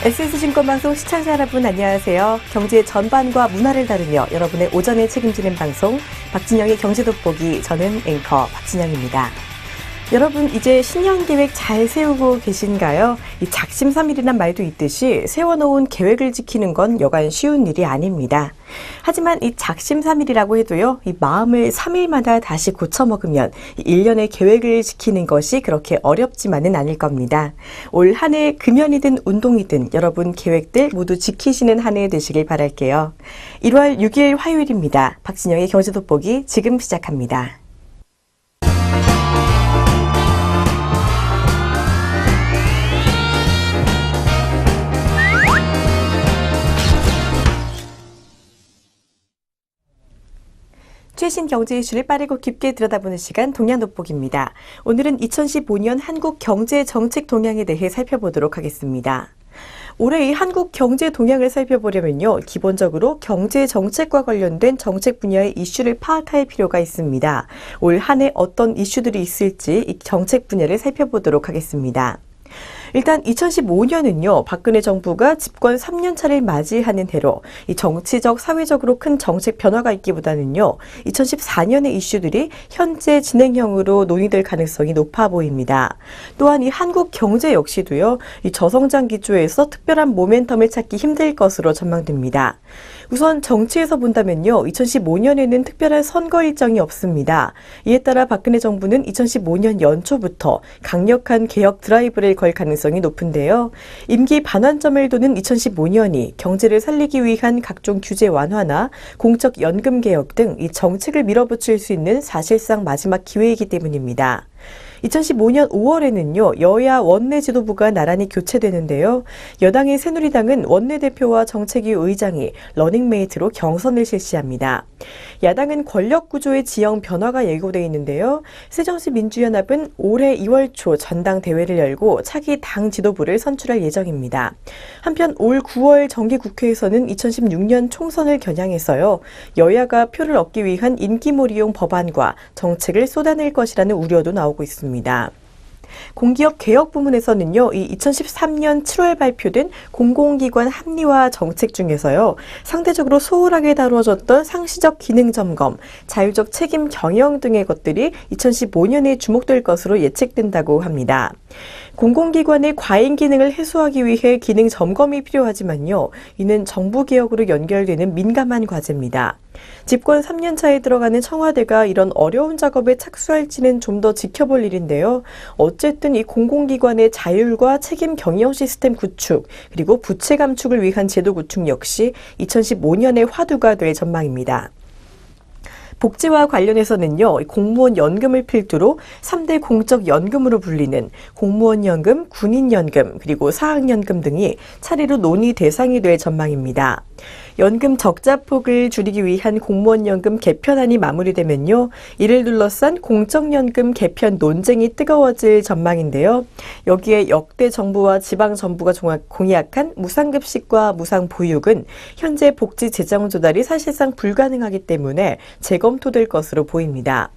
SS증권방송 시청자 여러분 안녕하세요. 경제의 전반과 문화를 다루며 여러분의 오전에 책임지는 방송 박진영의 경제돋보기, 저는 앵커 박진영입니다. 여러분 이제 신년 계획 잘 세우고 계신가요? 이 작심삼일이란 말도 있듯이 세워놓은 계획을 지키는 건 여간 쉬운 일이 아닙니다. 하지만 이 작심삼일이라고 해도요, 이 마음을 3일마다 다시 고쳐먹으면 1년의 계획을 지키는 것이 그렇게 어렵지만은 않을 겁니다. 올 한 해 금연이든 운동이든 여러분 계획들 모두 지키시는 한 해 되시길 바랄게요. 1월 6일 화요일입니다. 박진영의 경제돋보기 지금 시작합니다. 최신 경제 이슈를 빠르고 깊게 들여다보는 시간 동향돋보기입니다. 오늘은 2015년 한국 경제 정책 동향에 대해 살펴보도록 하겠습니다. 올해 이 한국 경제 동향을 살펴보려면요, 기본적으로 경제 정책과 관련된 정책 분야의 이슈를 파악할 필요가 있습니다. 올 한 해 어떤 이슈들이 있을지 이 정책 분야를 살펴보도록 하겠습니다. 일단 2015년은요, 박근혜 정부가 집권 3년차를 맞이하는 해로 이 정치적, 사회적으로 큰 정책 변화가 있기보다는요, 2014년의 이슈들이 현재 진행형으로 논의될 가능성이 높아 보입니다. 또한 이 한국 경제 역시도요, 이 저성장 기조에서 특별한 모멘텀을 찾기 힘들 것으로 전망됩니다. 우선 정치에서 본다면요, 2015년에는 특별한 선거 일정이 없습니다. 이에 따라 박근혜 정부는 2015년 연초부터 강력한 개혁 드라이브를 걸 가능성이 높은데요. 임기 반환점을 도는 2015년이 경제를 살리기 위한 각종 규제 완화나 공적 연금 개혁 등 이 정책을 밀어붙일 수 있는 사실상 마지막 기회이기 때문입니다. 2015년 5월에는요, 여야 원내 지도부가 나란히 교체되는데요. 여당의 새누리당은 원내대표와 정책위 의장이 러닝메이트로 경선을 실시합니다. 야당은 권력구조의 지형 변화가 예고되어 있는데요. 새정치민주연합은 올해 2월 초 전당대회를 열고 차기 당 지도부를 선출할 예정입니다. 한편 올 9월 정기국회에서는 2016년 총선을 겨냥해서요, 여야가 표를 얻기 위한 인기몰이용 법안과 정책을 쏟아낼 것이라는 우려도 나오고 있습니다. 공기업 개혁 부문에서는요, 이 2013년 7월 발표된 공공기관 합리화 정책 중에서요, 상대적으로 소홀하게 다루어졌던 상시적 기능 점검, 자율적 책임 경영 등의 것들이 2015년에 주목될 것으로 예측된다고 합니다. 공공기관의 과잉 기능을 해소하기 위해 기능 점검이 필요하지만요, 이는 정부 개혁으로 연결되는 민감한 과제입니다. 집권 3년 차에 들어가는 청와대가 이런 어려운 작업에 착수할지는 좀 더 지켜볼 일인데요. 어쨌든 이 공공기관의 자율과 책임 경영 시스템 구축, 그리고 부채 감축을 위한 제도 구축 역시 2015년의 화두가 될 전망입니다. 복지와 관련해서는요, 공무원 연금을 필두로 3대 공적 연금으로 불리는 공무원 연금, 군인 연금, 그리고 사학연금 등이 차례로 논의 대상이 될 전망입니다. 연금 적자폭을 줄이기 위한 공무원 연금 개편안이 마무리되면요, 이를 둘러싼 공적연금 개편 논쟁이 뜨거워질 전망인데요. 여기에 역대 정부와 지방정부가 공약한 무상급식과 무상보육은 현재 복지 재정 조달이 사실상 불가능하기 때문에 재검토될 것으로 보입니다.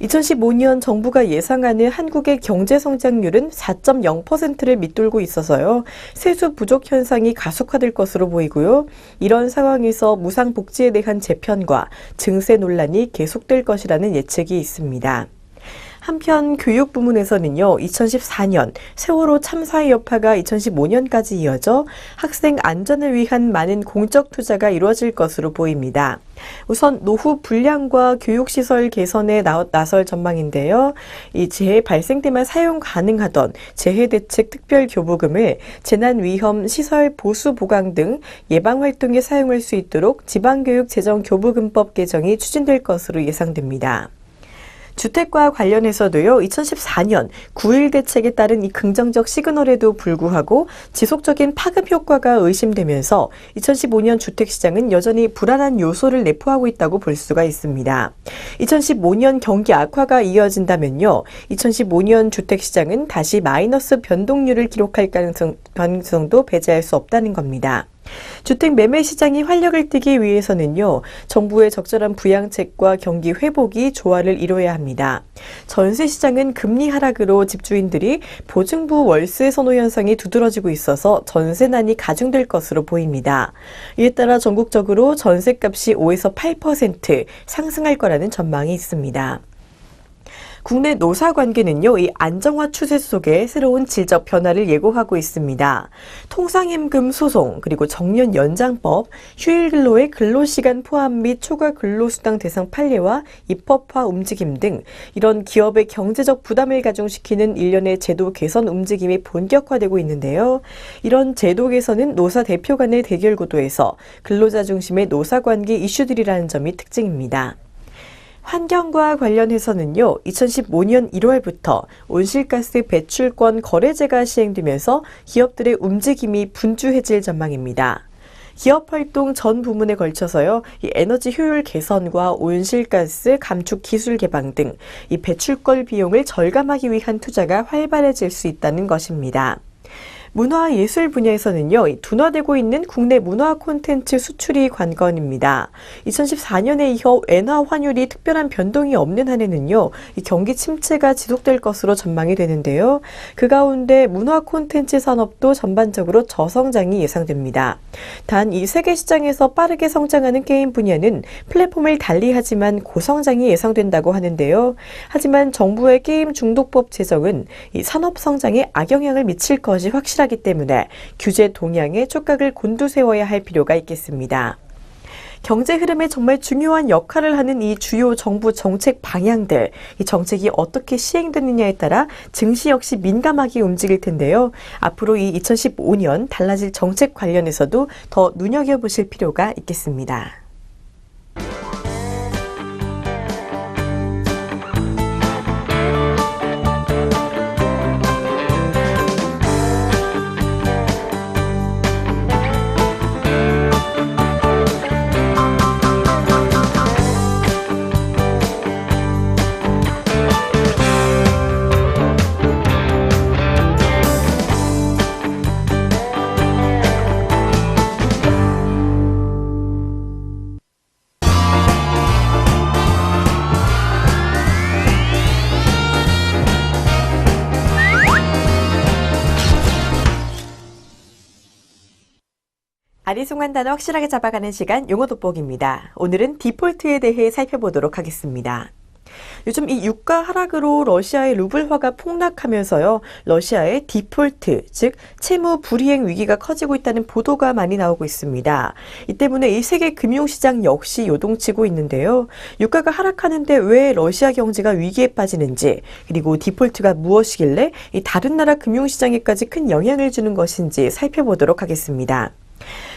2015년 정부가 예상하는 한국의 경제 성장률은 4.0%를 밑돌고 있어서요, 세수 부족 현상이 가속화될 것으로 보이고요. 이런 상황에서 무상복지에 대한 재편과 증세 논란이 계속될 것이라는 예측이 있습니다. 한편 교육 부문에서는요, 2014년 세월호 참사의 여파가 2015년까지 이어져 학생 안전을 위한 많은 공적 투자가 이루어질 것으로 보입니다. 우선 노후 불량과 교육시설 개선에 나설 전망인데요. 이 재해 발생 때만 사용 가능하던 재해대책 특별교부금을 재난위험 시설 보수 보강 등 예방활동에 사용할 수 있도록 지방교육재정교부금법 개정이 추진될 것으로 예상됩니다. 주택과 관련해서도요, 2014년 9.1 대책에 따른 이 긍정적 시그널에도 불구하고 지속적인 파급 효과가 의심되면서 2015년 주택시장은 여전히 불안한 요소를 내포하고 있다고 볼 수가 있습니다. 2015년 경기 악화가 이어진다면요, 2015년 주택시장은 다시 마이너스 변동률을 기록할 가능성도 배제할 수 없다는 겁니다. 주택 매매 시장이 활력을 띠기 위해서는요, 정부의 적절한 부양책과 경기 회복이 조화를 이뤄야 합니다. 전세 시장은 금리 하락으로 집주인들이 보증부 월세 선호 현상이 두드러지고 있어서 전세난이 가중될 것으로 보입니다. 이에 따라 전국적으로 전세값이 5에서 8% 상승할 거라는 전망이 있습니다. 국내 노사 관계는요, 이 안정화 추세 속에 새로운 질적 변화를 예고하고 있습니다. 통상임금 소송, 그리고 정년 연장법, 휴일 근로의 근로시간 포함 및 초과 근로수당 대상 판례와 입법화 움직임 등 이런 기업의 경제적 부담을 가중시키는 일련의 제도 개선 움직임이 본격화되고 있는데요. 이런 제도 개선은 노사 대표 간의 대결 구도에서 근로자 중심의 노사 관계 이슈들이라는 점이 특징입니다. 환경과 관련해서는요, 2015년 1월부터 온실가스 배출권 거래제가 시행되면서 기업들의 움직임이 분주해질 전망입니다. 기업 활동 전 부문에 걸쳐서요, 이 에너지 효율 개선과 온실가스 감축 기술 개방 등 이 배출권 비용을 절감하기 위한 투자가 활발해질 수 있다는 것입니다. 문화예술 분야에서는요, 둔화되고 있는 국내 문화 콘텐츠 수출이 관건입니다. 2014년에 이어 엔화 환율이 특별한 변동이 없는 한 해는요, 이 경기 침체가 지속될 것으로 전망이 되는데요. 그 가운데 문화 콘텐츠 산업도 전반적으로 저성장이 예상됩니다. 단 이 세계 시장에서 빠르게 성장하는 게임 분야는 플랫폼을 달리하지만 고성장이 예상된다고 하는데요. 하지만 정부의 게임 중독법 제정은 이 산업 성장에 악영향을 미칠 것이 확실합니다. 하기 때문에 규제 동향에 촉각을 곤두세워야 할 필요가 있겠습니다. 경제 흐름에 정말 중요한 역할을 하는 이 주요 정부 정책 방향들, 이 정책이 어떻게 시행되느냐에 따라 증시 역시 민감하게 움직일 텐데요. 앞으로 이 2015년 달라질 정책 관련해서도 더 눈여겨보실 필요가 있겠습니다. 아리송한 단어 확실하게 잡아가는 시간 용어 돋보기입니다. 오늘은 디폴트에 대해 살펴보도록 하겠습니다. 요즘 이 유가 하락으로 러시아의 루블화가 폭락하면서요, 러시아의 디폴트, 즉 채무 불이행 위기가 커지고 있다는 보도가 많이 나오고 있습니다. 이 때문에 이 세계 금융시장 역시 요동치고 있는데요. 유가가 하락하는데 왜 러시아 경제가 위기에 빠지는지, 그리고 디폴트가 무엇이길래 이 다른 나라 금융시장에까지 큰 영향을 주는 것인지 살펴보도록 하겠습니다.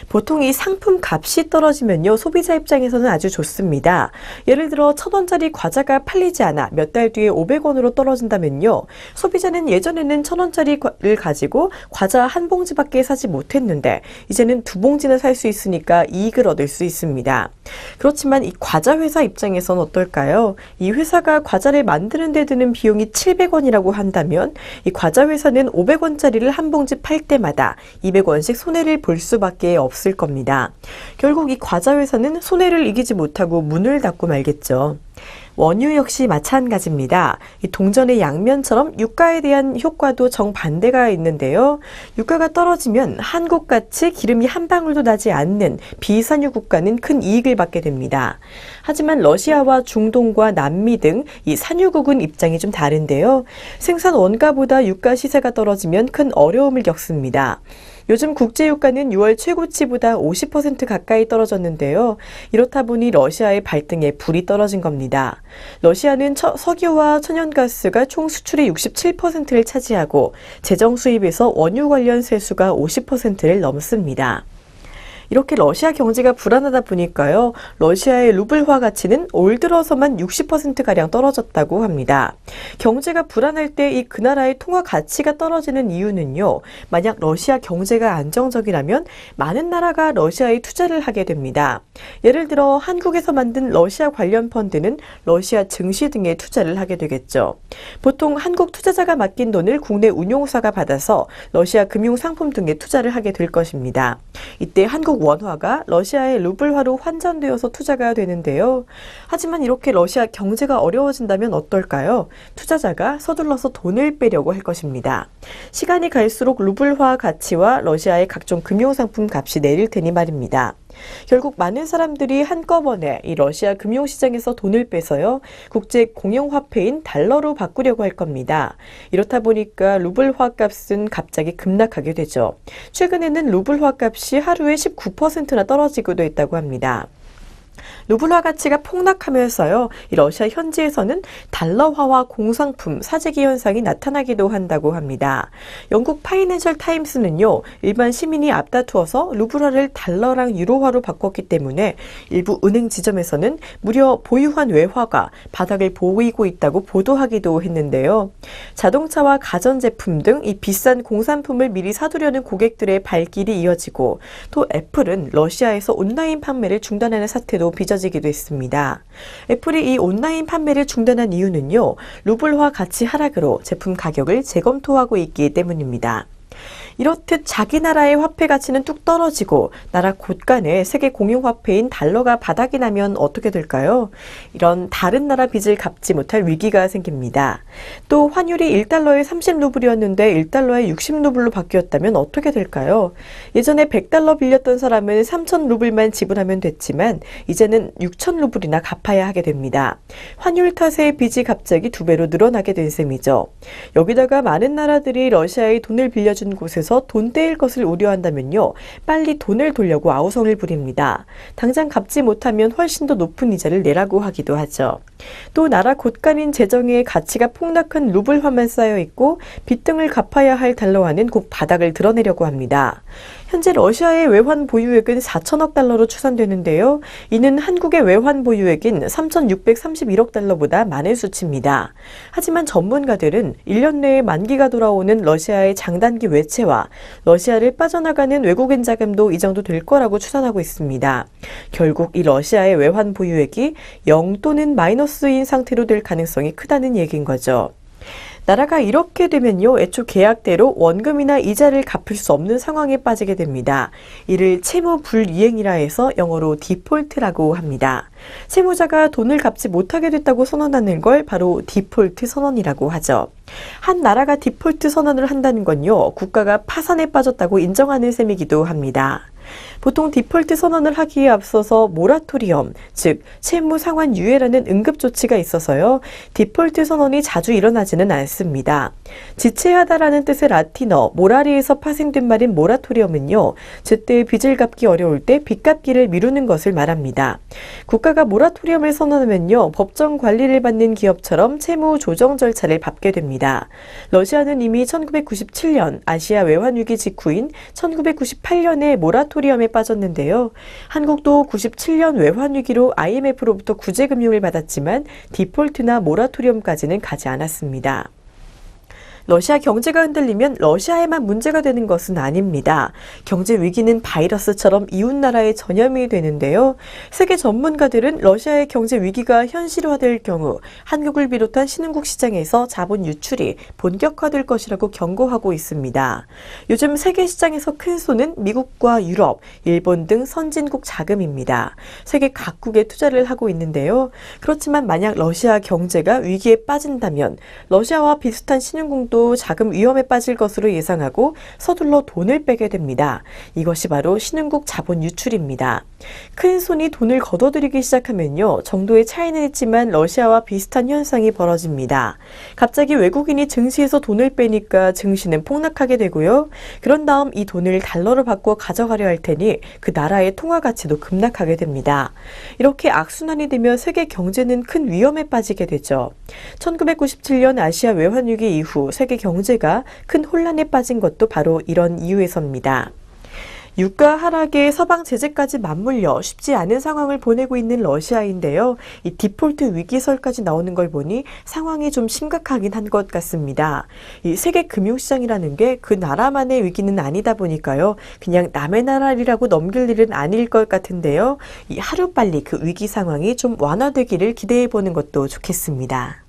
보통 이 상품 값이 떨어지면요, 소비자 입장에서는 아주 좋습니다. 예를 들어 1,000원짜리 과자가 팔리지 않아 몇 달 뒤에 500원으로 떨어진다면요, 소비자는 예전에는 1,000원짜리를 가지고 과자 한 봉지밖에 사지 못했는데 이제는 2봉지나 살 수 있으니까 이익을 얻을 수 있습니다. 그렇지만 이 과자 회사 입장에서는 어떨까요? 이 회사가 과자를 만드는 데 드는 비용이 700원이라고 한다면 이 과자 회사는 500원짜리를 한 봉지 팔 때마다 200원씩 손해를 볼 수밖에 없을 겁니다. 결국 이 과자 회사는 손해를 이기지 못하고 문을 닫고 말겠죠. 원유 역시 마찬가지입니다. 이 동전의 양면처럼 유가에 대한 효과도 정반대가 있는데요. 유가가 떨어지면 한국같이 기름이 한 방울도 나지 않는 비산유 국가는 큰 이익을 받게 됩니다. 하지만 러시아와 중동과 남미 등 이 산유국은 입장이 좀 다른데요. 생산 원가보다 유가 시세가 떨어지면 큰 어려움을 겪습니다. 요즘 국제유가는 6월 최고치보다 50% 가까이 떨어졌는데요. 이렇다 보니 러시아의 발등에 불이 떨어진 겁니다. 러시아는 석유와 천연가스가 총 수출의 67%를 차지하고 재정 수입에서 원유 관련 세수가 50%를 넘습니다. 이렇게 러시아 경제가 불안하다 보니까요, 러시아의 루블화 가치는 올 들어서만 60%가량 떨어졌다고 합니다. 경제가 불안할 때 그 나라의 통화 가치가 떨어지는 이유는요, 만약 러시아 경제가 안정적이라면 많은 나라가 러시아에 투자를 하게 됩니다. 예를 들어 한국에서 만든 러시아 관련 펀드는 러시아 증시 등에 투자를 하게 되겠죠. 보통 한국 투자자가 맡긴 돈을 국내 운용사가 받아서 러시아 금융상품 등에 투자를 하게 될 것입니다. 이때 한국 원화가 러시아의 루블화로 환전되어서 투자가 되는데요. 하지만 이렇게 러시아 경제가 어려워진다면 어떨까요? 투자자가 서둘러서 돈을 빼려고 할 것입니다. 시간이 갈수록 루블화 가치와 러시아의 각종 금융상품 값이 내릴 테니 말입니다. 결국 많은 사람들이 한꺼번에 이 러시아 금융시장에서 돈을 빼서요, 국제 공용화폐인 달러로 바꾸려고 할 겁니다. 이렇다 보니까 루블화 값은 갑자기 급락하게 되죠. 최근에는 루블화 값이 하루에 19%나 떨어지기도 했다고 합니다. 루블화 가치가 폭락하면서요, 이 러시아 현지에서는 달러화와 공상품, 사재기 현상이 나타나기도 한다고 합니다. 영국 파이낸셜 타임스는요, 일반 시민이 앞다투어서 루블화를 달러랑 유로화로 바꿨기 때문에 일부 은행 지점에서는 무려 보유한 외화가 바닥을 보이고 있다고 보도하기도 했는데요. 자동차와 가전제품 등 이 비싼 공산품을 미리 사두려는 고객들의 발길이 이어지고, 또 애플은 러시아에서 온라인 판매를 중단하는 사태도 빚어지기도 했습니다. 애플이 이 온라인 판매를 중단한 이유는요, 루블화 가치 하락으로 제품 가격을 재검토하고 있기 때문입니다. 이렇듯 자기 나라의 화폐 가치는 뚝 떨어지고 나라 곳간에 세계 공용화폐인 달러가 바닥이 나면 어떻게 될까요? 이런 다른 나라 빚을 갚지 못할 위기가 생깁니다. 또 환율이 1달러에 30루블이었는데 1달러에 60루블로 바뀌었다면 어떻게 될까요? 예전에 100달러 빌렸던 사람은 3000루블만 지불하면 됐지만 이제는 6000루블이나 갚아야 하게 됩니다. 환율 탓에 빚이 갑자기 2배로 늘어나게 된 셈이죠. 여기다가 많은 나라들이 러시아에 돈을 빌려준 곳에서 돈 떼일 것을 우려한다면요, 빨리 돈을 돌려고 아우성을 부립니다. 당장 갚지 못하면 훨씬 더 높은 이자를 내라고 하기도 하죠. 또 나라 곳간인 재정의 가치가 폭락한 루블화만 쌓여 있고 빚 등을 갚아야 할 달러화는 곧 바닥을 드러내려고 합니다. 현재 러시아의 외환 보유액은 4천억 달러로 추산되는데요. 이는 한국의 외환 보유액인 3,631억 달러보다 많은 수치입니다. 하지만 전문가들은 1년 내에 만기가 돌아오는 러시아의 장단기 외채와 러시아를 빠져나가는 외국인 자금도 이 정도 될 거라고 추산하고 있습니다. 결국 이 러시아의 외환 보유액이 0 또는 마이너스인 상태로 될 가능성이 크다는 얘기인 거죠. 나라가 이렇게 되면요, 애초 계약대로 원금이나 이자를 갚을 수 없는 상황에 빠지게 됩니다. 이를 채무 불이행이라 해서 영어로 디폴트라고 합니다. 채무자가 돈을 갚지 못하게 됐다고 선언하는 걸 바로 디폴트 선언이라고 하죠. 한 나라가 디폴트 선언을 한다는 건요, 국가가 파산에 빠졌다고 인정하는 셈이기도 합니다. 보통 디폴트 선언을 하기에 앞서서 모라토리엄, 즉 채무 상환 유예라는 응급 조치가 있어서요, 디폴트 선언이 자주 일어나지는 않습니다. 지체하다라는 뜻의 라틴어 모라리에서 파생된 말인 모라토리엄은요, 제때 빚을 갚기 어려울 때 빚 갚기를 미루는 것을 말합니다. 국가가 모라토리엄을 선언하면요, 법정 관리를 받는 기업처럼 채무 조정 절차를 밟게 됩니다. 러시아는 이미 1997년 아시아 외환위기 직후인 1998년에 모라토리엄에 빠졌는데요. 한국도 97년 외환위기로 IMF로부터 구제금융을 받았지만 디폴트나 모라토리엄까지는 가지 않았습니다. 러시아 경제가 흔들리면 러시아에만 문제가 되는 것은 아닙니다. 경제 위기는 바이러스처럼 이웃나라에 전염이 되는데요. 세계 전문가들은 러시아의 경제 위기가 현실화될 경우 한국을 비롯한 신흥국 시장에서 자본 유출이 본격화될 것이라고 경고하고 있습니다. 요즘 세계 시장에서 큰 손은 미국과 유럽, 일본 등 선진국 자금입니다. 세계 각국에 투자를 하고 있는데요. 그렇지만 만약 러시아 경제가 위기에 빠진다면 러시아와 비슷한 신흥국도 자금 위험에 빠질 것으로 예상하고 서둘러 돈을 빼게 됩니다. 이것이 바로 신흥국 자본 유출입니다. 큰 손이 돈을 거둬들이기 시작하면요, 정도의 차이는 있지만 러시아와 비슷한 현상이 벌어집니다. 갑자기 외국인이 증시에서 돈을 빼니까 증시는 폭락하게 되고요. 그런 다음 이 돈을 달러로 바꿔 가져가려 할 테니 그 나라의 통화 가치도 급락하게 됩니다. 이렇게 악순환이 되면 세계 경제는 큰 위험에 빠지게 되죠. 1997년 아시아 외환위기 이후 세계 경제가 큰 혼란에 빠진 것도 바로 이런 이유에서입니다. 유가 하락에 서방 제재까지 맞물려 쉽지 않은 상황을 보내고 있는 러시아인데요. 이 디폴트 위기설까지 나오는 걸 보니 상황이 좀 심각하긴 한 것 같습니다. 이 세계 금융시장이라는 게 그 나라만의 위기는 아니다 보니까요. 그냥 남의 나라 일이라고 넘길 일은 아닐 것 같은데요. 이 하루빨리 그 위기 상황이 좀 완화되기를 기대해 보는 것도 좋겠습니다.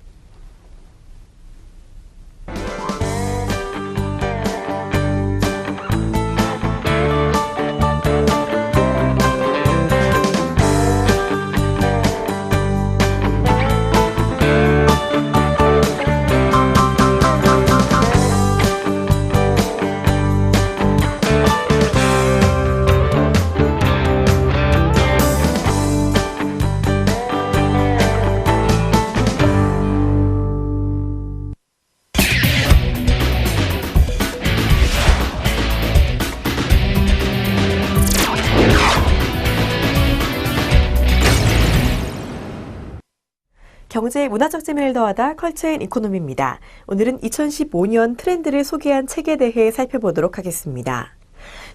경제 문화적 재미를 더하다 컬처 앤 이코노미입니다. 오늘은 2015년 트렌드를 소개한 책에 대해 살펴보도록 하겠습니다.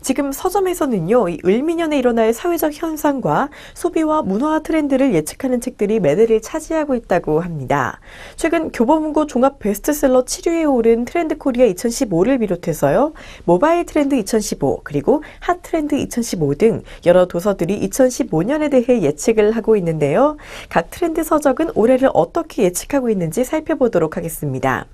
지금 서점에서는요, 이 을미년에 일어날 사회적 현상과 소비와 문화 트렌드를 예측하는 책들이 매대를 차지하고 있다고 합니다. 최근 교보문고 종합 베스트셀러 7위에 오른 트렌드 코리아 2015를 비롯해서요, 모바일 트렌드 2015, 그리고 핫 트렌드 2015 등 여러 도서들이 2015년에 대해 예측을 하고 있는데요. 각 트렌드 서적은 올해를 어떻게 예측하고 있는지 살펴보도록 하겠습니다.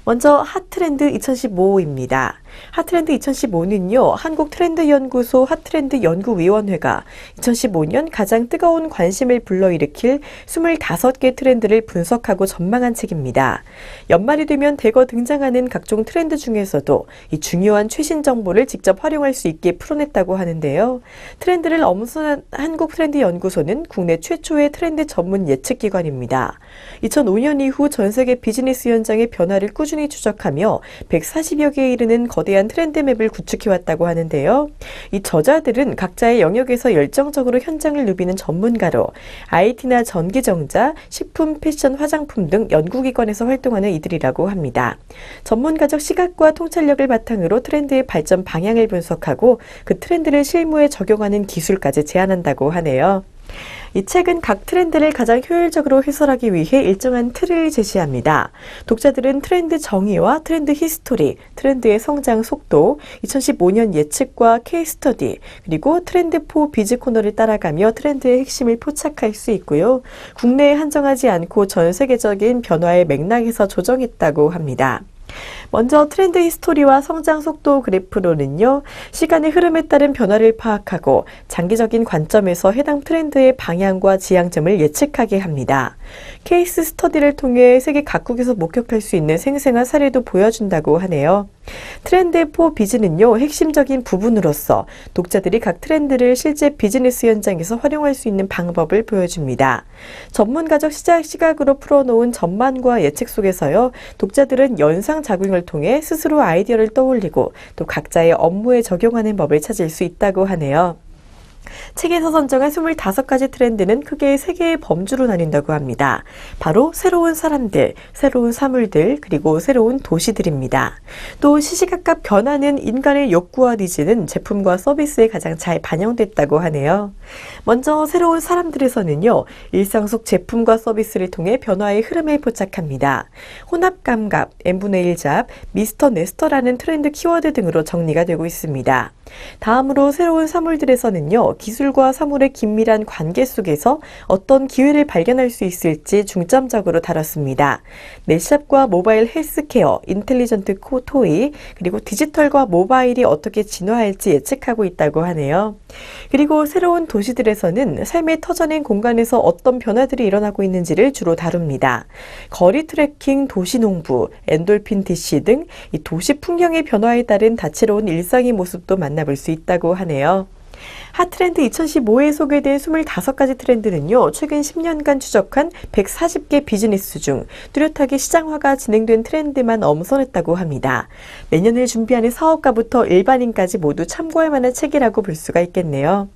먼저 핫트렌드 2015입니다. 핫트렌드 2015는요, 한국트렌드연구소 핫트렌드 연구위원회가 2015년 가장 뜨거운 관심을 불러일으킬 25개 트렌드를 분석하고 전망한 책입니다. 연말이 되면 대거 등장하는 각종 트렌드 중에서도 이 중요한 최신 정보를 직접 활용할 수 있게 풀어냈다고 하는데요. 트렌드를 엄선한 한국트렌드연구소는 국내 최초의 트렌드 전문 예측기관입니다. 2005년 이후 전 세계 비즈니스 현장의 변화를 꾸준히 추적하며 140여 개에 이르는 거대한 트렌드 맵을 구축해왔다고 하는데요. 이 저자들은 각자의 영역에서 열정적으로 현장을 누비는 전문가로 IT나 전기전자, 식품, 패션, 화장품 등 연구기관에서 활동하는 이들이라고 합니다. 전문가적 시각과 통찰력을 바탕으로 트렌드의 발전 방향을 분석하고 그 트렌드를 실무에 적용하는 기술까지 제안한다고 하네요. 이 책은 각 트렌드를 가장 효율적으로 해설하기 위해 일정한 틀을 제시합니다. 독자들은 트렌드 정의와 트렌드 히스토리, 트렌드의 성장 속도, 2015년 예측과 케이스 스터디, 그리고 트렌드4 비즈 코너를 따라가며 트렌드의 핵심을 포착할 수 있고요. 국내에 한정하지 않고 전 세계적인 변화의 맥락에서 조정했다고 합니다. 먼저 트렌드 히스토리와 성장 속도 그래프로는요, 시간의 흐름에 따른 변화를 파악하고 장기적인 관점에서 해당 트렌드의 방향과 지향점을 예측하게 합니다. 케이스 스터디를 통해 세계 각국에서 목격할 수 있는 생생한 사례도 보여준다고 하네요. 트렌드4 비즈는요, 핵심적인 부분으로서 독자들이 각 트렌드를 실제 비즈니스 현장에서 활용할 수 있는 방법을 보여줍니다. 전문가적 시각으로 풀어놓은 전망과 예측 속에서요, 독자들은 연상 작용을 통해 스스로 아이디어를 떠올리고 또 각자의 업무에 적용하는 법을 찾을 수 있다고 하네요. 책에서 선정한 25가지 트렌드는 크게 3개의 범주로 나뉜다고 합니다. 바로 새로운 사람들, 새로운 사물들, 그리고 새로운 도시들입니다. 또 시시각각 변하는 인간의 욕구와 니즈는 제품과 서비스에 가장 잘 반영됐다고 하네요. 먼저 새로운 사람들에서는요, 일상 속 제품과 서비스를 통해 변화의 흐름을 포착합니다. 혼합감각, n분의 1잡, 미스터 네스터라는 트렌드 키워드 등으로 정리가 되고 있습니다. 다음으로 새로운 사물들에서는요, 기술과 사물의 긴밀한 관계 속에서 어떤 기회를 발견할 수 있을지 중점적으로 다뤘습니다. 넷샵과 모바일 헬스케어, 인텔리전트 토이, 그리고 디지털과 모바일이 어떻게 진화할지 예측하고 있다고 하네요. 그리고 새로운 도시들에서는 삶의 터전인 공간에서 어떤 변화들이 일어나고 있는지를 주로 다룹니다. 거리 트래킹, 도시농부, 엔돌핀 DC 등 이 도시 풍경의 변화에 따른 다채로운 일상의 모습도 만나볼 수 있다고 하네요. 핫트렌드 2015에 소개된 25가지 트렌드는요, 최근 10년간 추적한 140개 비즈니스 중 뚜렷하게 시장화가 진행된 트렌드만 엄선했다고 합니다. 내년을 준비하는 사업가부터 일반인까지 모두 참고할 만한 책이라고 볼 수가 있겠네요.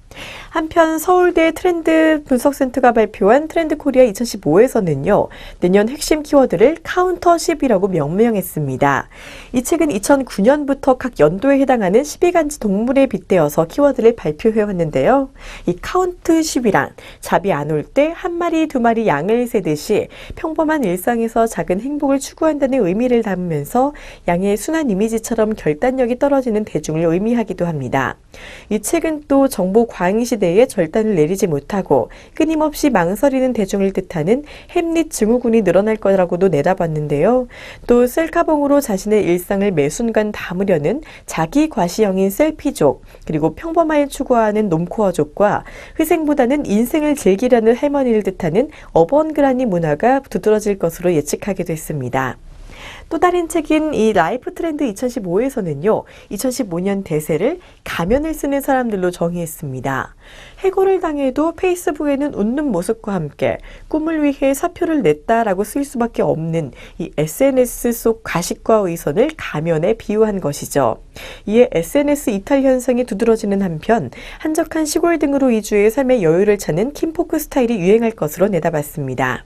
한편 서울대 트렌드 분석센터가 발표한 트렌드 코리아 2015에서는요, 내년 핵심 키워드를 카운터십이라고 명명했습니다. 이 책은 2009년부터 각 연도에 해당하는 12가지 동물에 빗대어서 키워드를 발표해왔는데요. 이 카운트십이란 잡이 안 올 때 한 마리, 두 마리 양을 세듯이 평범한 일상에서 작은 행복을 추구한다는 의미를 담으면서 양의 순환 이미지처럼 결단력이 떨어지는 대중을 의미하기도 합니다. 이 책은 또 정보 과잉 시대에 결단을 내리지 못하고 끊임없이 망설이는 대중을 뜻하는 햄릿 증후군이 늘어날 거라고도 내다봤는데요. 또 셀카봉으로 자신의 일상을 매 순간 담으려는 자기 과시형인 셀피족, 그리고 평범함을 추구하는 놈코어족과 회생보다는 인생을 즐기려는 할머니를 뜻하는 어번그라니 문화가 두드러질 것으로 예측하기도 했습니다. 또 다른 책인 이 라이프 트렌드 2015에서는요, 2015년 대세를 가면을 쓰는 사람들로 정의했습니다. 해고를 당해도 페이스북에는 웃는 모습과 함께 꿈을 위해 사표를 냈다라고 쓸 수밖에 없는 이 SNS 속 가식과 의선을 가면에 비유한 것이죠. 이에 SNS 이탈 현상이 두드러지는 한편 한적한 시골 등으로 이주해 삶의 여유를 찾는 킴포크 스타일이 유행할 것으로 내다봤습니다.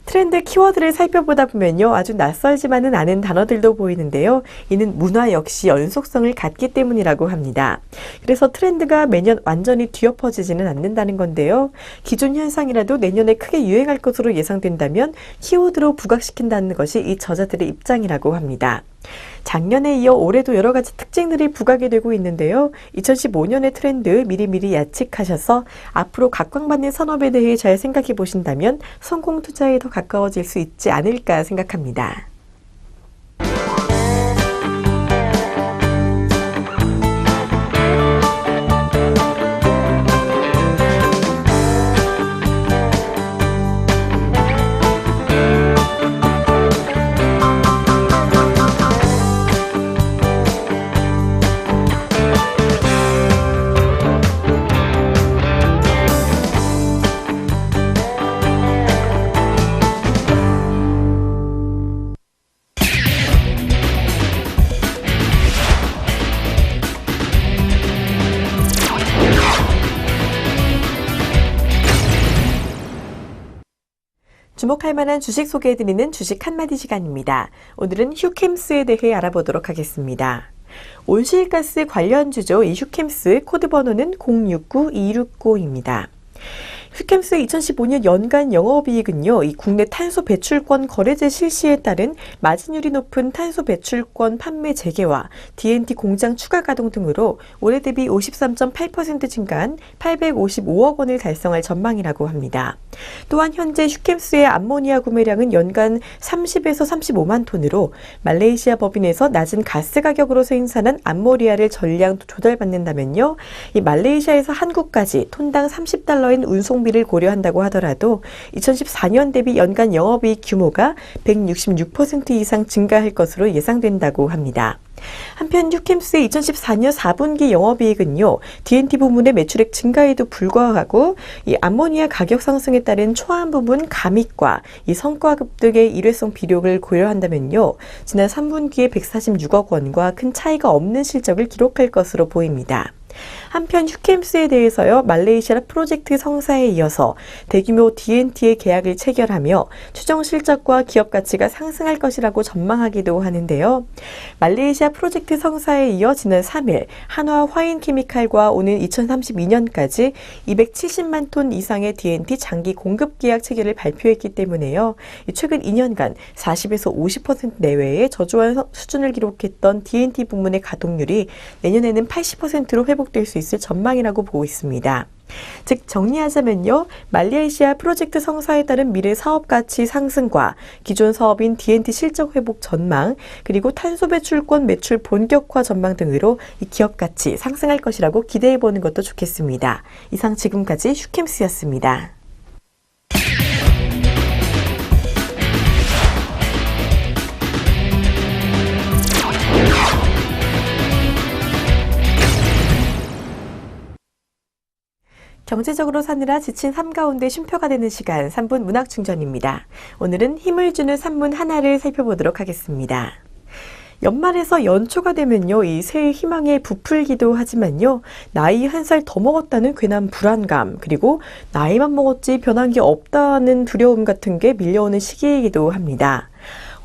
트렌드 키워드를 살펴보다 보면요, 아주 낯설지만은 않은 단어들도 보이는데요. 이는 문화 역시 연속성을 갖기 때문이라고 합니다. 그래서 트렌드가 매년 완전히 뒤엎어지지는 않는다는 건데요. 기존 현상이라도 내년에 크게 유행할 것으로 예상된다면 키워드로 부각시킨다는 것이 이 저자들의 입장이라고 합니다. 작년에 이어 올해도 여러 가지 특징들이 부각이 되고 있는데요. 2015년의 트렌드 미리미리 예측하셔서 앞으로 각광받는 산업에 대해 잘 생각해 보신다면 성공 투자에 더 가까워질 수 있지 않을까 생각합니다. 주목할 만한 주식 소개해드리는 주식 한마디 시간입니다. 오늘은 휴캠스에 대해 알아보도록 하겠습니다. 온실가스 관련주죠. 이 휴캠스 코드 번호는 069269입니다. 휴캠스 2015년 연간 영업이익은요, 이 국내 탄소 배출권 거래제 실시에 따른 마진율이 높은 탄소 배출권 판매 재개와 D&T 공장 추가 가동 등으로 올해 대비 53.8% 증가한 855억 원을 달성할 전망이라고 합니다. 또한 현재 휴캠스의 암모니아 구매량은 연간 30에서 35만 톤으로 말레이시아 법인에서 낮은 가스 가격으로 생산한 암모니아를 전량 조달받는다면요, 이 말레이시아에서 한국까지 톤당 30달러인 운송비를 고려한다고 하더라도 2014년 대비 연간 영업이익 규모가 166% 이상 증가할 것으로 예상된다고 합니다. 한편 휴캠스의 2014년 4분기 영업이익은요, D&T 부문의 매출액 증가에도 불과하고 이 암모니아 가격 상승에 따른 초안 부분 감익과 이 성과급 등의 일회성 비용을 고려한다면요, 지난 3분기에 146억 원과 큰 차이가 없는 실적을 기록할 것으로 보입니다. 한편 휴캠스에 대해서요, 말레이시아 프로젝트 성사에 이어서 대규모 D&T의 계약을 체결하며 추정 실적과 기업 가치가 상승할 것이라고 전망하기도 하는데요. 말레이시아 프로젝트 성사에 이어 지난 3일 한화 화인케미칼과 오는 2032년까지 270만 톤 이상의 D&T 장기 공급 계약 체결을 발표했기 때문에요. 최근 2년간 40에서 50% 내외의 저조한 수준을 기록했던 D&T 부문의 가동률이 내년에는 80%로 회복될 수 있을 전망이라고 보고 있습니다. 즉 정리하자면요, 말레이시아 프로젝트 성사에 따른 미래 사업 가치 상승과 기존 사업인 D&T 실적 회복 전망, 그리고 탄소 배출권 매출 본격화 전망 등으로 이 기업 가치 상승할 것이라고 기대해 보는 것도 좋겠습니다. 이상 지금까지 휴캠스였습니다. 경제적으로 사느라 지친 삶 가운데 쉼표가 되는 시간 3분 문학충전입니다. 오늘은 힘을 주는 산문 하나를 살펴보도록 하겠습니다. 연말에서 연초가 되면요, 이 새해 희망에 부풀기도 하지만요, 나이 한 살 더 먹었다는 괜한 불안감, 그리고 나이만 먹었지 변한 게 없다는 두려움 같은 게 밀려오는 시기이기도 합니다.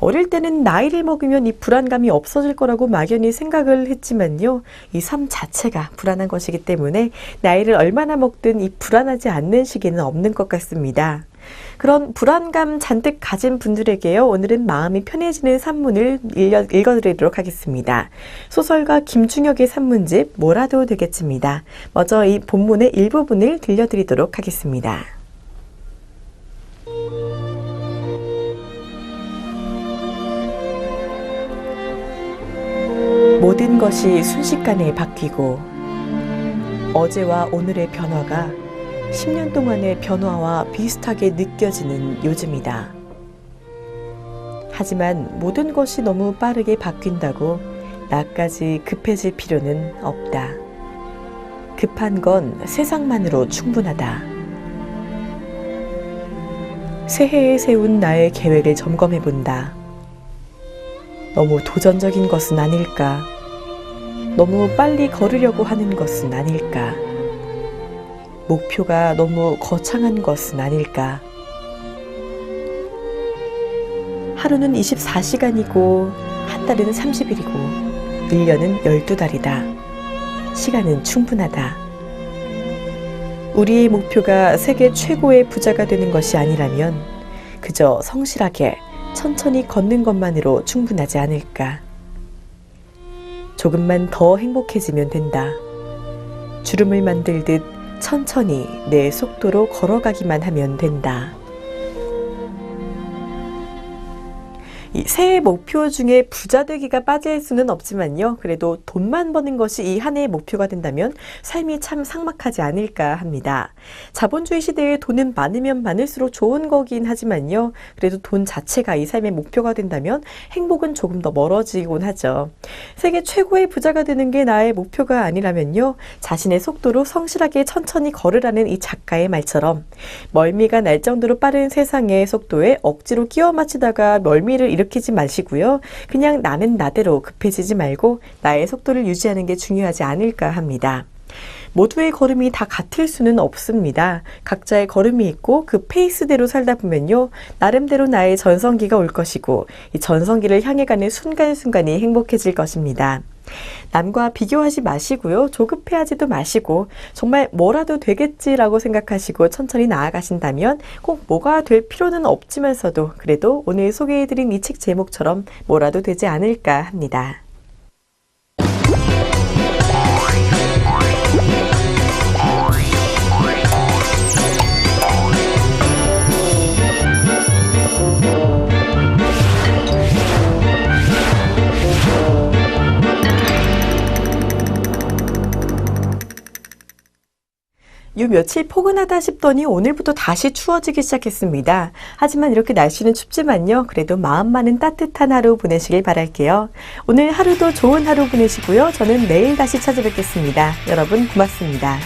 어릴 때는 나이를 먹으면 이 불안감이 없어질 거라고 막연히 생각을 했지만요, 이 삶 자체가 불안한 것이기 때문에 나이를 얼마나 먹든 이 불안하지 않는 시기는 없는 것 같습니다. 그런 불안감 잔뜩 가진 분들에게요, 오늘은 마음이 편해지는 산문을 읽어드리도록 하겠습니다. 소설가 김중혁의 산문집 뭐라도 되겠습니다. 먼저 이 본문의 일부분을 들려드리도록 하겠습니다. 모든 것이 순식간에 바뀌고 어제와 오늘의 변화가 10년 동안의 변화와 비슷하게 느껴지는 요즘이다. 하지만 모든 것이 너무 빠르게 바뀐다고 나까지 급해질 필요는 없다. 급한 건 세상만으로 충분하다. 새해에 세운 나의 계획을 점검해 본다. 너무 도전적인 것은 아닐까? 너무 빨리 걸으려고 하는 것은 아닐까? 목표가 너무 거창한 것은 아닐까? 하루는 24시간이고 한 달은 30일이고 1년은 12달이다. 시간은 충분하다. 우리의 목표가 세계 최고의 부자가 되는 것이 아니라면 그저 성실하게 천천히 걷는 것만으로 충분하지 않을까? 조금만 더 행복해지면 된다. 주름을 만들듯 천천히 내 속도로 걸어가기만 하면 된다. 이 새해 목표 중에 부자 되기가 빠질 수는 없지만요, 그래도 돈만 버는 것이 이 한 해의 목표가 된다면 삶이 참 삭막하지 않을까 합니다. 자본주의 시대에 돈은 많으면 많을수록 좋은 거긴 하지만요, 그래도 돈 자체가 이 삶의 목표가 된다면 행복은 조금 더 멀어지곤 하죠. 세계 최고의 부자가 되는 게 나의 목표가 아니라면요, 자신의 속도로 성실하게 천천히 걸으라는 이 작가의 말처럼 멀미가 날 정도로 빠른 세상의 속도에 억지로 끼워 맞추다가 멀미를 일으키지 마시고요. 그냥 나는 나대로 급해지지 말고 나의 속도를 유지하는 게 중요하지 않을까 합니다. 모두의 걸음이 다 같을 수는 없습니다. 각자의 걸음이 있고 그 페이스대로 살다 보면요, 나름대로 나의 전성기가 올 것이고 이 전성기를 향해 가는 순간순간이 행복해질 것입니다. 남과 비교하지 마시고요, 조급해하지도 마시고 정말 뭐라도 되겠지라고 생각하시고 천천히 나아가신다면 꼭 뭐가 될 필요는 없지만서도 그래도 오늘 소개해드린 이 책 제목처럼 뭐라도 되지 않을까 합니다. 요 며칠 포근하다 싶더니 오늘부터 다시 추워지기 시작했습니다. 하지만 이렇게 날씨는 춥지만요, 그래도 마음만은 따뜻한 하루 보내시길 바랄게요. 오늘 하루도 좋은 하루 보내시고요. 저는 내일 다시 찾아뵙겠습니다. 여러분 고맙습니다.